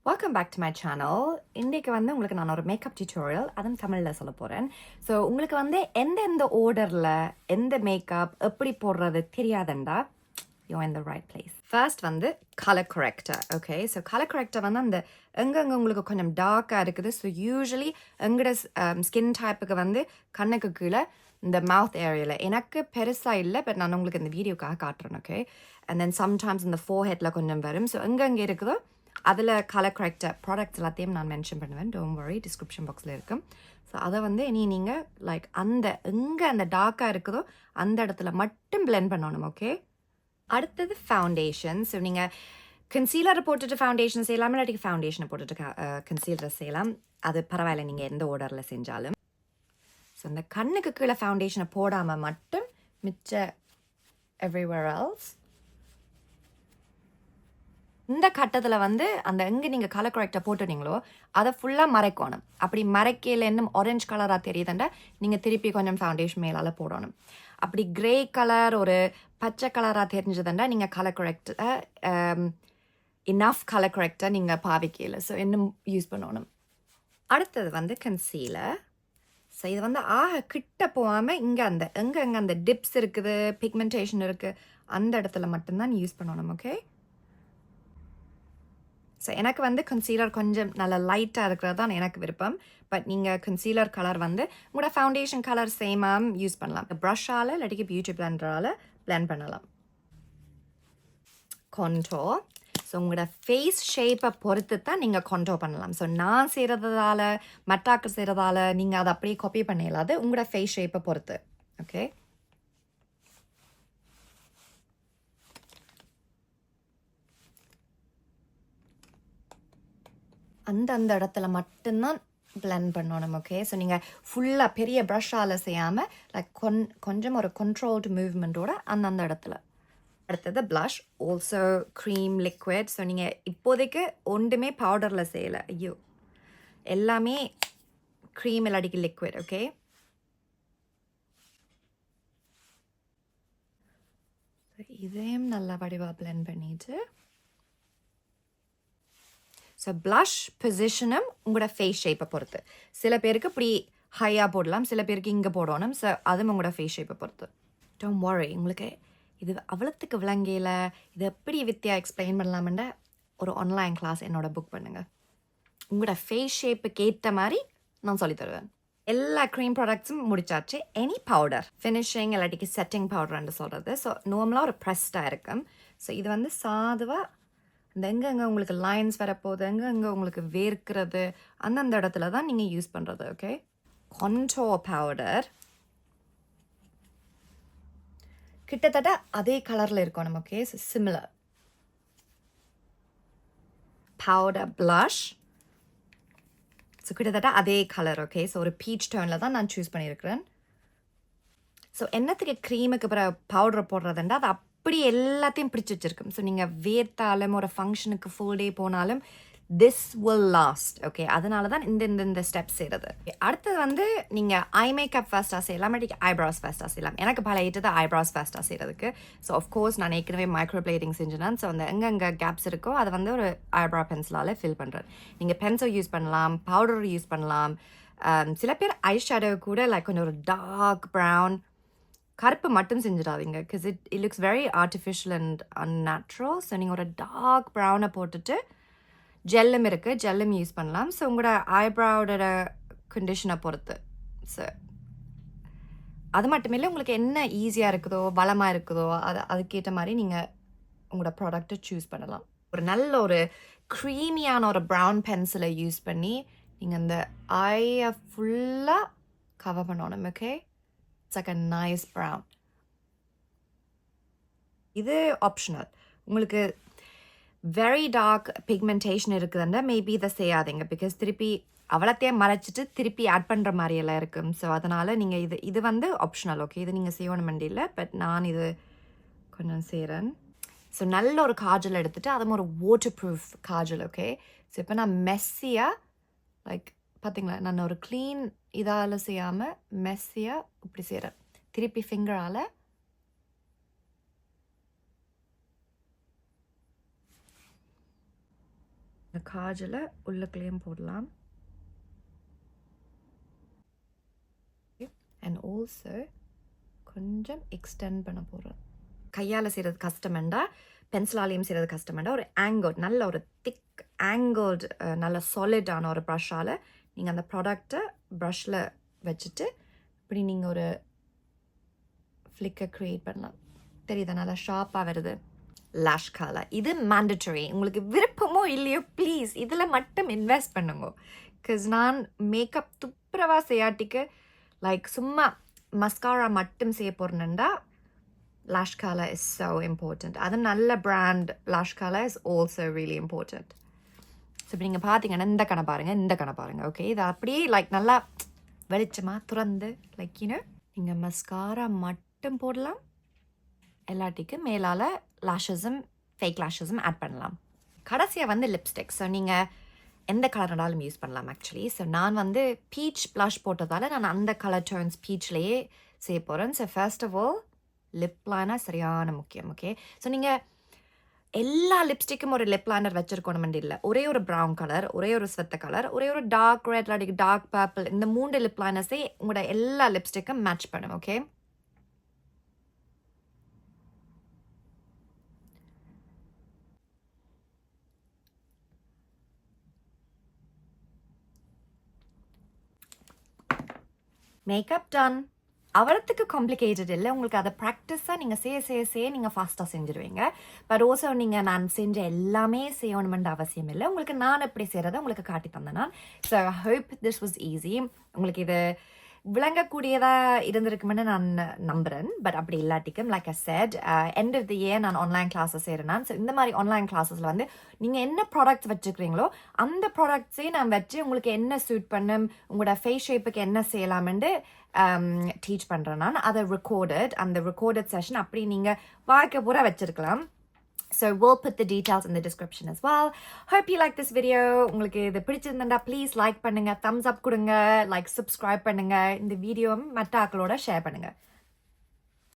Welcome back to my channel. இன்னைக்கு வந்து உங்களுக்கு நான் ஒரு மேக்கப் டியூட்டோரியல் அதுவும் தமிழில் சொல்ல போகிறேன். ஸோ உங்களுக்கு வந்து எந்த ஆர்டரில் எந்த மேக்கப் எப்படி போடுறது தெரியாதுண்டா you're in the right place. First வந்து color corrector. Okay, so color corrector வந்து அந்த எங்கெங்க உங்களுக்கு கொஞ்சம் டார்க்காக இருக்குது. ஸோ யூஸ்வலி எங்களோட ஸ்கின் டைப்புக்கு வந்து கண்ணுக்கு கீழே இந்த மவுத் ஏரியாவில் எனக்கு பெருசாக இல்லை, பட் நான் உங்களுக்கு இந்த வீடியோக்காக காட்டுறேன். ஓகே, அண்ட் தென் சம்டைம்ஸ் இந்த ஃபோர்ஹெட்டில் கொஞ்சம் வரும். ஸோ எங்கெங்கே இருக்குதோ அதில் கலர் கரெக்டாக ப்ராடக்ட்ஸ் எல்லாத்தையும் நான் மென்ஷன் பண்ணுவேன். டோன்ட் வரி, டிஸ்கிரிப்ஷன் பாக்ஸில் இருக்கும். ஸோ அதை வந்து இனி நீங்கள் லைக் அந்த எங்கே அந்த டார்க்காக இருக்குதோ அந்த இடத்துல மட்டும் பிளெண்ட் பண்ணணும். ஓகே, அடுத்தது ஃபவுண்டேஷன். ஸோ நீங்கள் கன்சீலரை போட்டுட்டு ஃபவுண்டேஷன் செய்யலாம், இல்லாட்டி ஃபவுண்டேஷனை போட்டுட்டு கன்சீலரை செய்யலாம். அது பரவாயில்ல நீங்கள் எந்த ஆர்டரில் செஞ்சாலும். ஸோ இந்த கண்ணுக்கு கீழே ஃபவுண்டேஷனை போடாமல் மட்டும் மிச்ச எவ்ரிவேர் எல்ஸ் இந்த கட்டத்தில் வந்து அந்த எங்கே நீங்கள் கலர் கரெக்டாக போட்டுட்டீங்களோ அதை ஃபுல்லாக மறைக்கணும். அப்படி மறைக்கையில் இன்னும் ஆரஞ்சு கலராக தெரியுதுண்டா நீங்கள் திருப்பி கொஞ்சம் ஃபவுண்டேஷன் மேலால் போடணும். அப்படி கிரே கலர் ஒரு பச்சை கலராக தெரிஞ்சதுண்டா நீங்கள் கலர் கரெக்டை இனஃப் கலர் கரெக்டாக நீங்கள் பாவிக்கையில் ஸோ இன்னும் யூஸ் பண்ணணும். அடுத்தது வந்து கன்சீலர். ஸோ இது வந்து கிட்ட போகாமல் இங்கே அந்த எங்கே அந்த டிப்ஸ் இருக்குது, பிக்மெண்டேஷன் இருக்குது, அந்த இடத்துல மட்டும்தான் யூஸ் பண்ணணும். ஓகே, ஸோ எனக்கு வந்து கன்சீலர் கொஞ்சம் நல்லா லைட்டாக இருக்கிறது தான் எனக்கு விருப்பம். பட் நீங்கள் கன்சீலர் கலர் வந்து உங்களோட ஃபவுண்டேஷன் கலர் சேமாக யூஸ் பண்ணலாம். ப்ரஷ்ஷால் இல்லாட்டிக்கு பியூட்டி பிளெண்டரால் பிளெண்ட் பண்ணலாம். கொண்டோ, ஸோ உங்களோட ஃபேஸ் ஷேப்பை பொறுத்து தான் நீங்கள் கொண்டோ பண்ணலாம். ஸோ நான் செய்கிறதால மட்டாக்கு செய்கிறதால நீங்கள் அதை அப்படியே காப்பி பண்ணிடலாது, உங்களோட ஃபேஸ் ஷேப்பை பொறுத்து. ஓகே, அந்த இடத்துல மட்டும்தான் பிளெண்ட் பண்ணணும். ஓகே, ஸோ நீங்கள் ஃபுல்லாக பெரிய ப்ரஷ்ஷால் செய்யாமல் லைக் கொஞ்சம் ஒரு கண்ட்ரோல்டு மூவ்மெண்ட்டோட அந்த இடத்துல. அடுத்தது blush, also cream liquid. So நீங்கள் இப்போதைக்கு ஒன்றுமே பவுடரில் செய்யலை, ஐயோ எல்லாமே க்ரீம் இல்லாட்டிக்கு லிக்விட். ஓகே, இதையும் நல்லா வடிவாக பிளெண்ட் பண்ணிட்டு ஸோ ப்ளஷ் பொசிஷனும் உங்களோட ஃபேஸ் ஷேப்பை பொறுத்து. சில பேருக்கு இப்படி ஹையாக போடலாம், சில பேருக்கு இங்கே போடணும். ஸோ அதுவும் உங்களோட ஃபேஸ் ஷேப்பை பொறுத்து. டோன்ட் வரி, உங்களுக்கு இது அவ்வளோத்துக்கு விளங்கையில் இது எப்படி வித்யா எக்ஸ்பிளைன் பண்ணலாம்ன்ற ஒரு ஆன்லைன் கிளாஸ் என்னோட புக் பண்ணுங்கள். உங்களோட ஃபேஸ் ஷேப்புக்கு ஏற்ற மாதிரி நான் சொல்லித்தருவேன். எல்லா க்ரீம் ப்ராடக்ட்ஸும் முடிச்சாச்சு. எனி பவுடர் ஃபினிஷிங் இல்லாட்டிக்கு செட்டிங் பவுடர்ன்னு சொல்கிறது. ஸோ நார்மலாக ஒரு ப்ரெஸ்டாக இருக்கும். ஸோ இது வந்து சாதுவாக இந்த எங்கெங்கே உங்களுக்கு லைன்ஸ் வரப்போகுது, எங்கெங்கே உங்களுக்கு வேர்க்கிறது அந்த இடத்துல தான் நீங்கள் யூஸ் பண்ணுறது. ஓகே, கான்டோர் பவுடர் கிட்டத்தட்ட அதே கலரில் இருக்கணும். Okay, similar. Powder blush, so கிட்டத்தட்ட அதே கலர். ஓகே, ஸோ ஒரு பீச் டோனில் தான் நான் சூஸ் பண்ணியிருக்கிறேன். ஸோ என்னத்துக்கு க்ரீமுக்கு அப்புறம் பவுடரை போடுறதுண்டா அது அப்படி எல்லாத்தையும் பிடிச்சி வச்சிருக்கும். ஸோ நீங்கள் வேர்த்தாலும் ஒரு ஃபங்க்ஷனுக்கு ஃபுல் டே போனாலும் திஸ் வில் லாஸ்ட். ஓகே, அதனால தான் இந்த ஸ்டெப்ஸ் செய்கிறது. அடுத்தது வந்து நீங்கள் ஐ மேக்கப் ஃபர்ஸ்ட்டாக செய்யலாம், இல்லாட்டி ஐப்ராஸ் ஃபர்ஸ்ட்டாக செய்யலாம். எனக்கு பழகிட்டது ஐப்ராஸ் ஃபர்ஸ்ட்டாக செய்கிறதுக்கு. ஸோ ஆஃப்கோர்ஸ் நான் ஏற்கனவே மைக்ரோ பிளேடிங் செஞ்சேன். ஸோ அந்த எங்கெங்கே கேப்ஸ் இருக்கோ அதை வந்து ஒரு ஐப்ரா பென்சிலால் ஃபில் பண்ணுறேன். நீங்கள் பென்சில் யூஸ் பண்ணலாம், பவுடர் யூஸ் பண்ணலாம். சில பேர் ஐ ஷேடோ கூட லைக் கொஞ்சம் ஒரு டார்க் ப்ரௌன் கருப்பு மட்டும் செஞ்சிடாதீங்க, because it looks very artificial and unnatural. So நீங்கள் ஒரு டார்க் ப்ரௌனை போட்டுட்டு ஜெல்லும் இருக்குது, ஜெல்லும் யூஸ் பண்ணலாம். ஸோ உங்களோட ஐப்ராவோட கண்டிஷனை பொறுத்து. ஸோ அது மட்டும் இல்லை, உங்களுக்கு என்ன ஈஸியாக இருக்குதோ பலமாக இருக்குதோ அதுக்கேற்ற மாதிரி நீங்கள் உங்களோட ப்ராடக்டை சூஸ் பண்ணலாம். ஒரு நல்ல ஒரு க்ரீமியான ஒரு ப்ரௌன் பென்சிலை யூஸ் பண்ணி நீங்கள் அந்த ஐயை ஃபுல்லாக கவர் பண்ணணும். Okay, it's like a nice brown. இது ஆப்ஷனல். உங்களுக்கு வெரி டார்க் பிக்மெண்டேஷன் இருக்குதுன்னா மேபி இதை செய்யாதீங்க, பிகாஸ் திருப்பி அவ்வளோத்தையும் மறைச்சிட்டு திருப்பி ஆட் பண்ணுற மாதிரியெல்லாம் இருக்கும். ஸோ அதனால் நீங்கள் இது வந்து ஆப்ஷனல். ஓகே, இது நீங்கள் செய்யணும் வேண்டியில்லை, பட் நான் இது கொஞ்சம் செய்கிறேன். ஸோ நல்ல ஒரு காஜல் எடுத்துகிட்டு அதுவும் ஒரு water proof Kajal. Okay, so இப்போ நான் மெஸ்ஸியாக லைக் பார்த்தீங்களா, நான் ஒரு க்ளீன் இதால் செய்யாமல் மெஸ்ஸியாக இப்படி செய்கிறேன். திருப்பி ஃபிங்கரால் இந்த காஜலை உள்ளுக்குள்ளேயும் போடலாம். அண்ட் ஆல்சோ கொஞ்சம் எக்ஸ்டெண்ட் பண்ண போகிறோம். கையால் செய்கிறது கஷ்டமெண்டா, பென்சிலாலையும் செய்கிறது கஷ்டமெண்டா, ஒரு ஆங்கோட், நல்ல ஒரு திக் ஆங்கோட், நல்ல சாலிடான ஒரு ப்ரஷ்ஷால் நீங்கள் அந்த ப்ராடக்டை ப்ரஷ்ஷில் வச்சுட்டு இப்படி நீங்கள் ஒரு ஃப்ளிக்கை க்ரியேட் பண்ணலாம். தெரியுதா, நல்லா ஷார்ப்பாக வருது. லாஷ் கலர் இது மேண்டட்டரி. உங்களுக்கு விருப்பமோ இல்லையோ ப்ளீஸ் இதில் மட்டும் இன்வெஸ்ட் பண்ணுங்க. பிகாஸ் நான் மேக்கப் துப்புரவா செய்யாட்டிக்கு லைக் சும்மா மஸ்காரா மட்டும் செய்ய போகிறேன்டா lash color is so important. அது நல்ல brand lash color is also really important. So இப்போ நீங்கள் பார்த்தீங்கன்னா இந்த கணை பாருங்கள், இந்த கணை பாருங்கள். ஓகே, இது அப்படியே லைக் நல்லா வெளிச்சமாக துறந்து லைக் நீங்கள் மஸ்காரா மட்டும் போடலாம். எல்லாட்டிக்கும் மேலால் லாஷஸும் ஃபேக் லாஷஸும் ஆட் பண்ணலாம். கடைசியாக வந்து லிப்ஸ்டிக். ஸோ நீங்கள் எந்த கலர்னாலும் யூஸ் பண்ணலாம் ஆக்சுவலி. ஸோ நான் வந்து பீச் ப்ளஷ் போட்டதால் நான் அந்த கலர் டோன்ஸ் பீச்லேயே செய்ய போகிறேன். So first of all lip liner சரியான முக்கியம். ஓகே, ஸோ நீங்கள் எல்லா லிப்ஸ்டிக்கும் ஒரு லிப் லைனர் வச்சுருக்கணுமெண்டு இல்லை. ஒரே ஒரு ப்ரௌன் கலர், ஒரே ஒரு ஸ்வெத்த கலர், ஒரே ஒரு டார்க் ரெட் இல்லாட்டி டார்க் பர்பிள், இந்த 3 லிப் லைனர்ஸே உங்களோட எல்லா லிப்ஸ்டிக்கும் மேட்ச் பண்ணும். Okay, makeup done. அவ்வளோத்துக்கு காம்ப்ளிகேட்டட் இல்லை. உங்களுக்கு அதை ப்ராக்டிஸாக நீங்கள் செய்ய நீங்கள் ஃபாஸ்ட்டாக செஞ்சுருவீங்க. பட் ஆல்சோ நீங்கள் நான் செஞ்ச எல்லாமே செய்யணுமென்ற அவசியம் இல்லை. உங்களுக்கு நான் எப்படி செய்கிறத உங்களுக்கு காட்டி தந்தேன் நான். So I hope this was easy. உங்களுக்கு இது விளங்கக்கூடியதாக இருந்திருக்குமென்னு நான் நம்புகிறேன். பட் அப்படி இல்லாட்டிக்கும் like I said end of the year நான் ஆன்லைன் கிளாஸஸ் செய்கிறேன். ஸோ இந்த மாதிரி ஆன்லைன் கிளாஸஸில் வந்து நீங்கள் என்ன ப்ராடக்ட்ஸ் வச்சுக்கிறீங்களோ அந்த ப்ராடக்ட்ஸே நான் வச்சு உங்களுக்கு என்ன சூட் பண்ணும், உங்களோட ஃபேஸ் ஷேப்புக்கு என்ன செய்யலாமென்று டீச் பண்ணுறேன் நான். அதை அந்த ரெக்கார்டட் செஷன் அப்படி நீங்கள் வாழ்க்கை பூரா வச்சுருக்கலாம். So we'll put the details in the description as well. Hope you like this video. உங்களுக்கு இது பிடிச்சிருந்தா ப்ளீஸ் லைக் பண்ணுங்க, thumbs up கொடுங்க, லைக் subscribe பண்ணுங்க, இந்த வீடியோ மற்ற ஆக்களோட ஷேர் பண்ணுங்க.